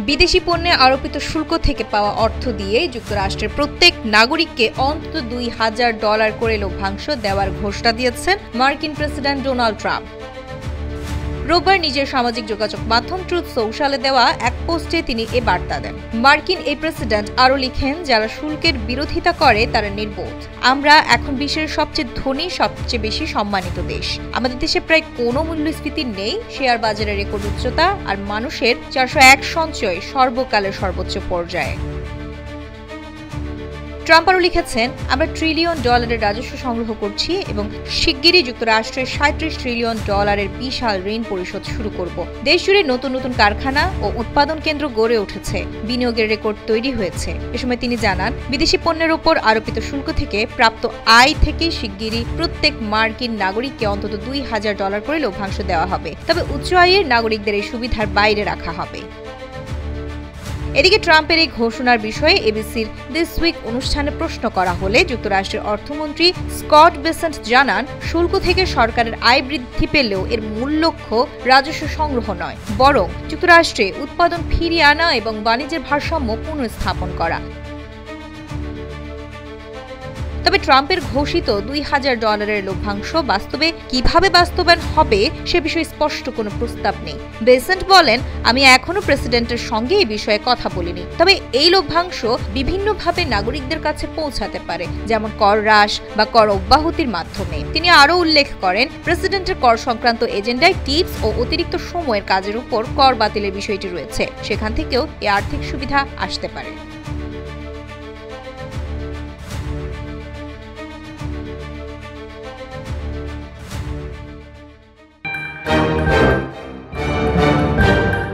বিদেশি পণ্যে আরোপিত শুল্ক থেকে পাওয়া অর্থ দিয়ে যুক্তরাষ্ট্রের প্রত্যেক নাগরিককে অন্তত $2000 করে লভ্যাংশ দেওয়ার ঘোষণা দিয়েছেন মার্কিন প্রেসিডেন্ট ডোনাল্ড ট্রাম্প। রোববার নিজের সামাজিক যোগাযোগ মাধ্যম ট্রুথ সোশ্যালে দেওয়া এক পোস্টে তিনি এ বার্তা দেন। মার্কিন এই প্রেসিডেন্ট আরও লিখেন, যারা শুল্কের বিরোধিতা করে তারা নির্বোধ। আমরা এখন বিশ্বের সবচেয়ে ধনী, সবচেয়ে বেশি সম্মানিত দেশ। আমাদের দেশে প্রায় কোনো মূল্যস্ফীতি নেই, শেয়ার বাজারের রেকর্ড উচ্চতা, আর মানুষের 401 সঞ্চয় সর্বকালের সর্বোচ্চ পর্যায়ে। ট্রাম্প আরও লিখেছেন, আমরা $1 ট্রিলিয়ন রাজস্ব সংগ্রহ করছি এবং শিগগিরই যুক্তরাষ্ট্রের $37 ট্রিলিয়ন বিশাল ঋণ পরিশোধ শুরু করব। দেশজুড়ে নতুন নতুন কারখানা ও উৎপাদন কেন্দ্র গড়ে উঠেছে, বিনিয়োগের রেকর্ড তৈরি হয়েছে। এ সময় তিনি জানান, বিদেশি পণ্যের ওপর আরোপিত শুল্ক থেকে প্রাপ্ত আয় থেকে শিগগিরই প্রত্যেক মার্কিন নাগরিককে অন্তত $2000 করে লভ্যাংশ দেওয়া হবে। তবে উচ্চ আয়ের নাগরিকদের এই সুবিধার বাইরে রাখা হবে। এদিকে ট্রাম্পের এই ঘোষণার বিষয়ে এবিসির দিস উইক অনুষ্ঠানে প্রশ্ন করা হলে যুক্তরাষ্ট্রের অর্থমন্ত্রী স্কট বেসেন্ট জানান, শুল্ক থেকে সরকারের আয় বৃদ্ধি পেলেও এর মূল লক্ষ্য রাজস্ব সংগ্রহ নয়, বরং যুক্তরাষ্ট্রে উৎপাদন ফিরিয়ে আনা এবং বাণিজ্যের ভারসাম্য পুনঃস্থাপন করা। তবে ট্রাম্পের ঘোষিত $2000 লভ্যাংশ বাস্তবে কিভাবে বাস্তবায়ন হবে সে বিষয়ে স্পষ্ট কোনো প্রস্তাব নেই। বেসেন্ট বলেন, আমি এখনো প্রেসিডেন্টের সঙ্গে এই বিষয়ে কথা বলিনি, তবে এই লভ্যাংশ বিভিন্নভাবে নাগরিকদের কাছে পৌঁছাতে পারে, যেমন কর হ্রাস বা কর অব্যাহতির মাধ্যমে। তিনি আরও উল্লেখ করেন, প্রেসিডেন্টের কর সংক্রান্ত এজেন্ডায় টিপস ও অতিরিক্ত সময়ের কাজের উপর কর বাতিলের বিষয়টি রয়েছে, সেখান থেকেও এই আর্থিক সুবিধা আসতে পারে।